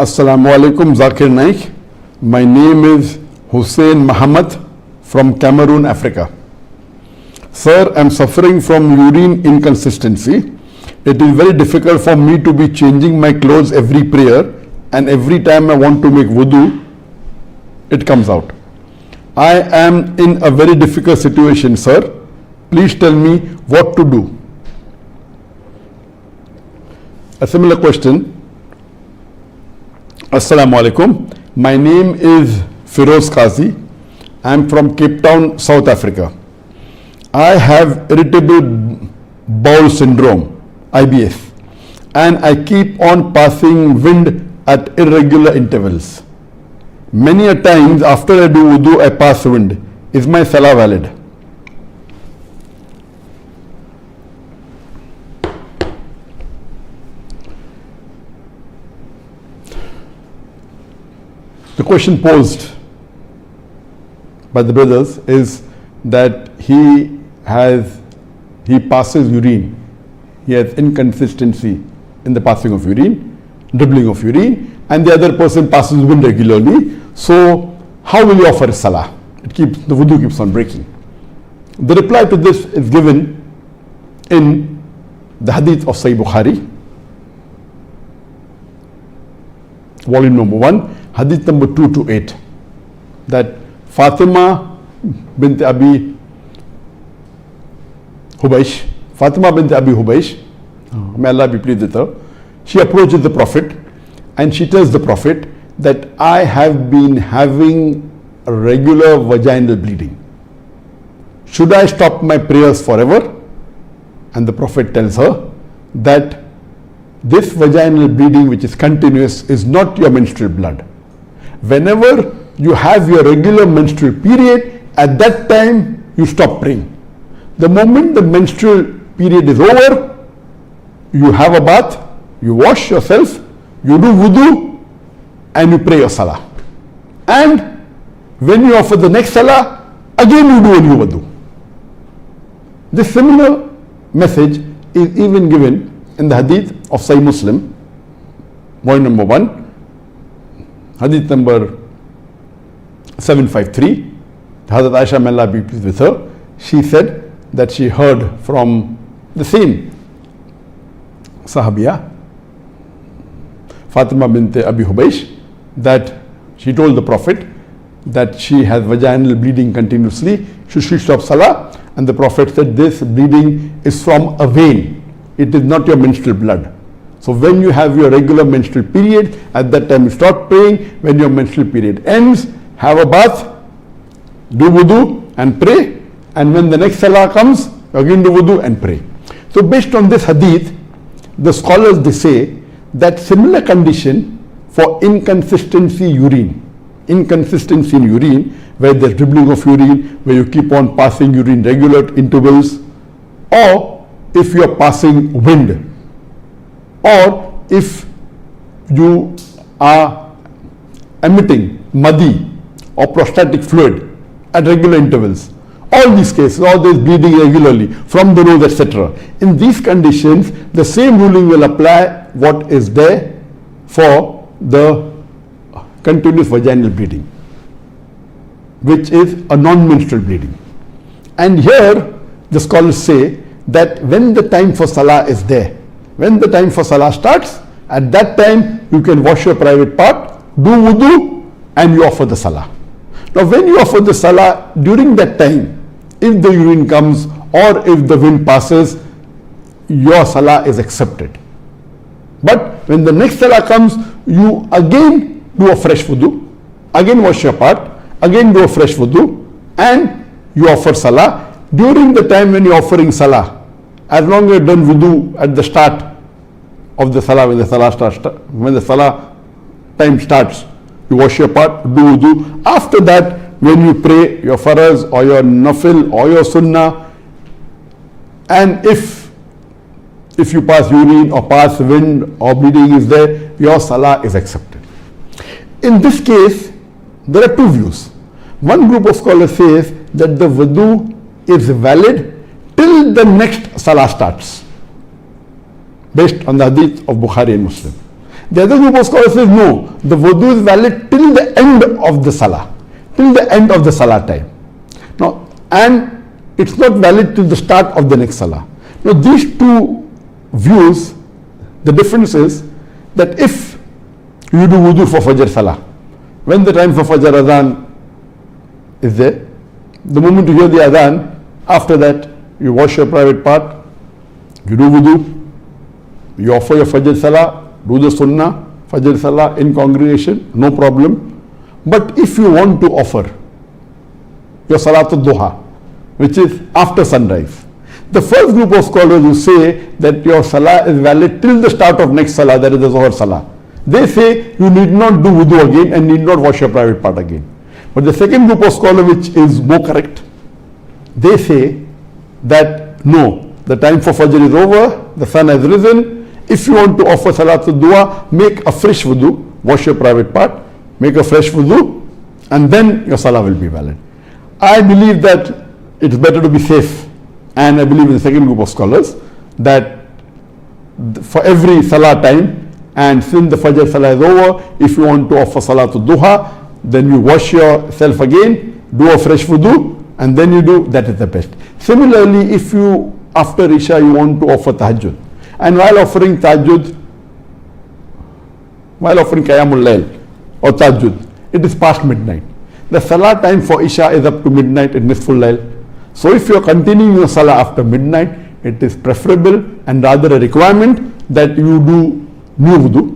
Assalamu alaikum, Zakir Naik. My name is Hussein Muhammad from Cameroon, Africa. Sir, I'm suffering from urine inconsistency. It is very difficult for me to be changing my clothes every prayer, and every time I want to make wudu, it comes out. I am in a very difficult situation, sir. Please tell me what to do. A similar question. Assalamu alaikum. My name is Firoz Qazi. I am from Cape Town, South Africa. I have irritable bowel syndrome, IBS, and I keep on passing wind at irregular intervals. Many a times after I do wudu, I pass wind. Is my salah valid? The question posed by the brothers is that he passes urine. He has inconsistency in the passing of urine, dribbling of urine, and the other person passes wind regularly. So how will you offer a salah? The wudu keeps on breaking. The reply to this is given in the hadith of Sahih Bukhari, volume number 1, hadith number 228, that Fatima bint Abi Hubaysh, may Allah be pleased with her, she approaches the Prophet and she tells the Prophet that I have been having a regular vaginal bleeding. Should I stop my prayers forever? And the Prophet tells her that this vaginal bleeding, which is continuous, is not your menstrual blood. Whenever you have your regular menstrual period, at that time you stop praying. The moment the menstrual period is over, you have a bath, you wash yourself, you do wudu, and you pray your salah. And when you offer the next salah, again you do a new wudu. This similar message is even given in the hadith of Sahih Muslim, volume number 1, hadith number 753. Hazrat Aisha, may Allah be pleased with her, she said that she heard from the same Sahabiya, Fatima bint Abi Hubaysh, that she told the Prophet that she has vaginal bleeding continuously. Should she stop salah? And the Prophet said, this bleeding is from a vein. It is not your menstrual blood. So when you have your regular menstrual period, at that time you stop praying. When your menstrual period ends, have a bath, do wudu and pray. And when the next salah comes, again do wudu and pray. So based on this hadith, the scholars, they say that similar condition for inconsistency in urine, where there's dribbling of urine, where you keep on passing urine regular intervals, or if you are passing wind, or if you are emitting madi or prostatic fluid at regular intervals. All these cases, all this bleeding regularly from the nose, etc. In these conditions, the same ruling will apply what is there for the continuous vaginal bleeding, which is a non-menstrual bleeding. And here the scholars say that when the time for salah is there, when the time for salah starts, at that time you can wash your private part, do wudu, and you offer the salah. Now when you offer the salah, during that time, if the urine comes or if the wind passes, your salah is accepted. But when the next salah comes, you again do a fresh wudu, again wash your part, again do a fresh wudu, and you offer salah. During the time when you're offering salah, as long as you've done wudu at the start of the salah, when the salah time starts, you wash your part, do wudu. After that, when you pray your faraz or your nafil or your sunnah, and if you pass urine or pass wind or bleeding is there, your salah is accepted. In this case, there are two views. One group of scholars says that the wudu is valid till the next salah starts, based on the hadith of Bukhari and Muslim. The other group of scholars says no, the wudu is valid till the end of the salah, till the end of the salah time. Now, and it's not valid till the start of the next salah. Now, these two views, the difference is that if you do wudu for Fajr salah, when the time for Fajr adhan is there, the moment you hear the adhan, after that you wash your private part, you do wudu, you offer your Fajr salah, do the sunnah, Fajr salah in congregation, no problem. But if you want to offer your Salatul Duha, which is after sunrise, the first group of scholars who say that your salah is valid till the start of next salah, that is the Zuhr salah, they say you need not do wudu again and need not wash your private part again. But the second group of scholars, which is more correct, they say that no, the time for Fajr is over, the sun has risen. If you want to offer Salatul Dua, make a fresh wudu, wash your private part, make a fresh wudu, and then your salah will be valid. I believe that it's better to be safe, and I believe in the second group of scholars that for every salah time, and since the Fajr salah is over, if you want to offer Salatul Duha, then you wash yourself again, do a fresh wudu, and then you do, that is the best. Similarly, if you after Isha you want to offer Tahajjud, and while offering Tahajjud, while offering Qiyamul Layl or Tahajjud, it is past midnight. The salah time for Isha is up to midnight in Nisful Layl. So if you are continuing your salah after midnight, it is preferable and rather a requirement that you do new wudu,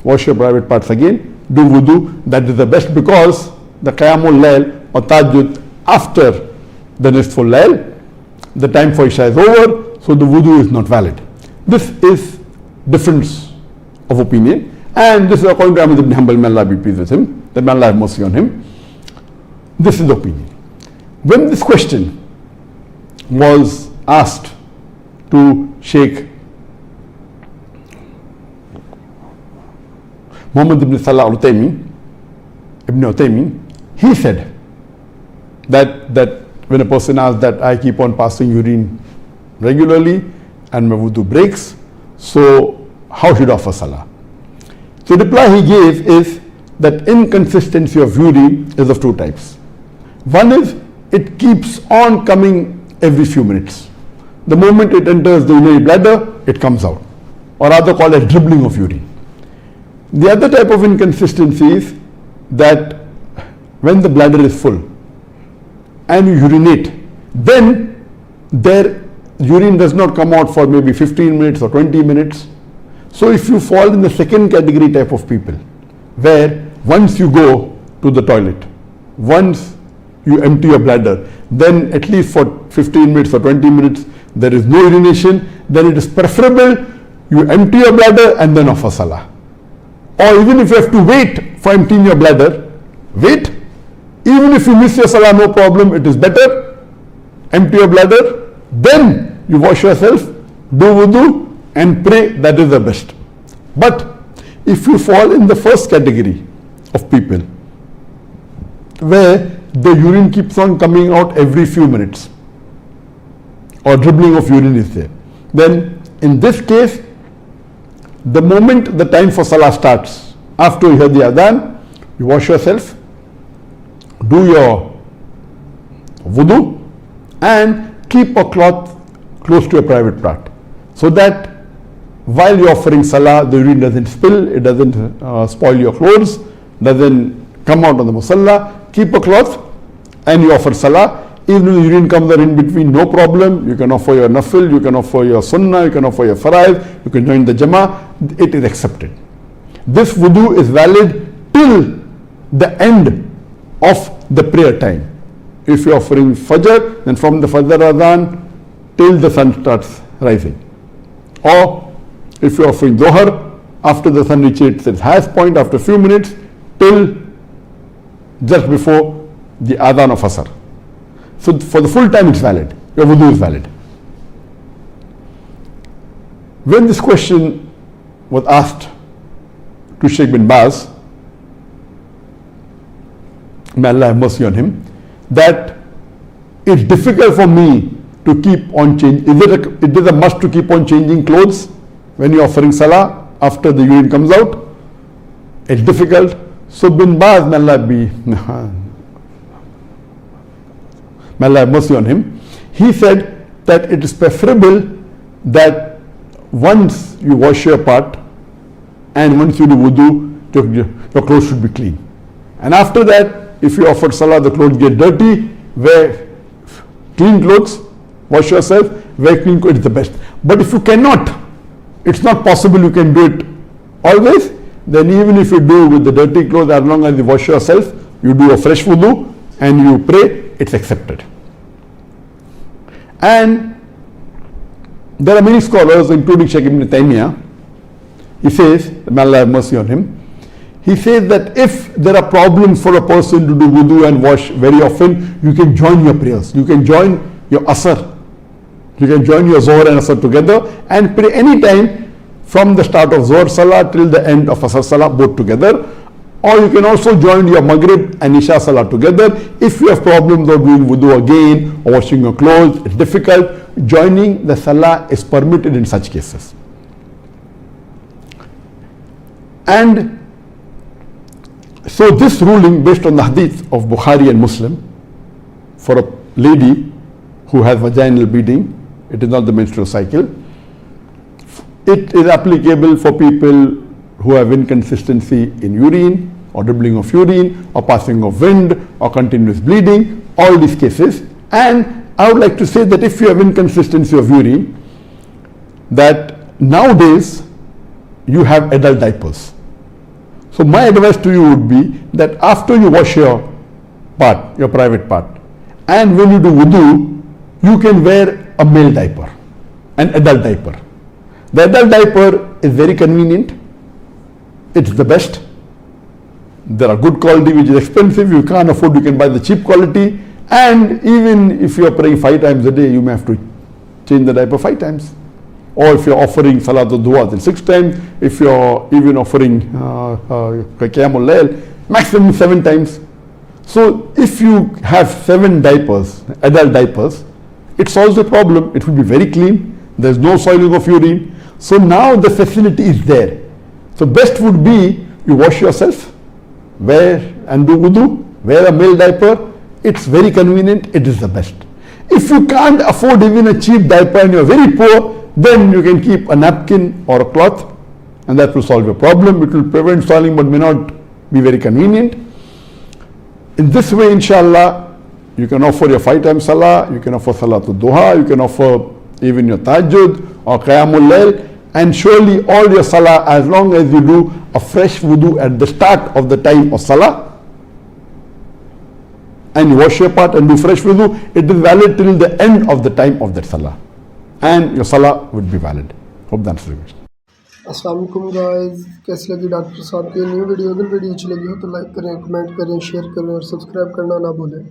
wash your private parts again, do wudu. That is the best, because the Qiyamul Layl or Tahajjud after the Nisful Layl, the time for Isha is over, so the wudu is not valid. This is difference of opinion, and this is according to Ahmad ibn Hanbal, may Allah be pleased with him, that may Allah have mercy on him. This is the opinion. When this question was asked to Sheikh Muhammad ibn Salah ibn Uthaymeen, he said that when a person asks that I keep on passing urine regularly and my wudu breaks, so how should I offer salah? So the reply he gave is that inconsistency of urine is of two types. One is it keeps on coming every few minutes. The moment it enters the urinary bladder, it comes out, or rather called as dribbling of urine. The other type of inconsistency is that when the bladder is full and you urinate, then their urine does not come out for maybe 15 minutes or 20 minutes. So if you fall in the second category type of people, where once you go to the toilet, once you empty your bladder, then at least for 15 minutes or 20 minutes there is no urination, then it is preferable you empty your bladder and then offer salah. Or even if you have to wait for emptying your bladder, wait. Even if you miss your salah, no problem, it is better. Empty your bladder, then you wash yourself, do wudu and pray, that is the best. But if you fall in the first category of people, where the urine keeps on coming out every few minutes, or dribbling of urine is there, then in this case, the moment the time for salah starts, after you hear the adhan, you wash yourself, do your wudu, and keep a cloth close to your private part, so that while you're offering salah, the urine doesn't spill, it doesn't spoil your clothes, doesn't come out on the musalla. Keep a cloth and you offer salah. Even if the urine comes out in between, no problem. You can offer your nafil, you can offer your sunnah, you can offer your faraiz, you can join the jama'ah. It is accepted. This wudu is valid till the end of the prayer time. If you're offering fajr, then from the fajr adhan till the sun starts rising. Or if you're offering dhuhr, after the sun reaches its highest point, after a few minutes, till just before the adhan of asr. So for the full time it's valid, your wudu is valid. When this question was asked to Sheikh bin Baz, may Allah have mercy on him, that it's difficult for me to keep on changing, it is a must to keep on changing clothes when you're offering salah after the urine comes out? it's difficult. So Bin Baz, may Allah have mercy on him, he said that it is preferable that once you wash your part and once you do wudu, your clothes should be clean. And after that, if you offer salah, the clothes get dirty, wear clean clothes, wash yourself, wear clean clothes, it's the best. But if you cannot, it's not possible you can do it always, then even if you do with the dirty clothes, as long as you wash yourself, you do a fresh wudu and you pray, it's accepted. And there are many scholars, including Shaykh Ibn Taymiyyah, he says, may Allah have mercy on him, he says that if there are problems for a person to do wudu and wash very often, you can join your prayers. You can join your asr. You can join your Zohar and Asr together and pray any time from the start of Zohar Salah till the end of Asr Salah, both together. Or you can also join your Maghrib and Isha Salah together. If you have problems of doing wudu again or washing your clothes, it's difficult, joining the Salah is permitted in such cases. And so this ruling, based on the hadith of Bukhari and Muslim, for a lady who has vaginal bleeding, it is not the menstrual cycle, it is applicable for people who have inconsistency in urine or dribbling of urine or passing of wind or continuous bleeding, all these cases. And I would like to say that if you have inconsistency of urine, that nowadays you have adult diapers. So my advice to you would be that after you wash your part, your private part, and when you do wudu, you can wear a male diaper, an adult diaper. The adult diaper is very convenient. It's the best. There are good quality which is expensive. You can't afford, you can buy the cheap quality. And even if you are praying 5 times a day, you may have to change the diaper 5 times. Or if you're offering Salatul Duha, then 6 times. If you're even offering Qiyamul Layl, maximum 7 times. So if you have 7 diapers, adult diapers, it solves the problem. It will be very clean. There's no soiling of urine. So now the facility is there. So best would be you wash yourself, wear and do wudu, wear a male diaper. It's very convenient. It is the best. If you can't afford even a cheap diaper and you're very poor, then you can keep a napkin or a cloth and that will solve your problem. It will prevent soiling but may not be very convenient. In this way, inshallah, you can offer your 5 times salah, you can offer Salatul Duha, you can offer even your Tahajjud or Qiyamul Layl, and surely all your salah, as long as you do a fresh wudu at the start of the time of salah, and you wash your part and do fresh wudu, it is valid till the end of the time of that salah. And your salah would be valid. Hope that answers the question. अस्सलाम वालेकुम guys, कैसी लगी doctor साहब की new video? अगर video अच्छी लगी हो तो लाइक करें, कमेंट करें, शेयर करें और सब्सक्राइब करना ना भूलें।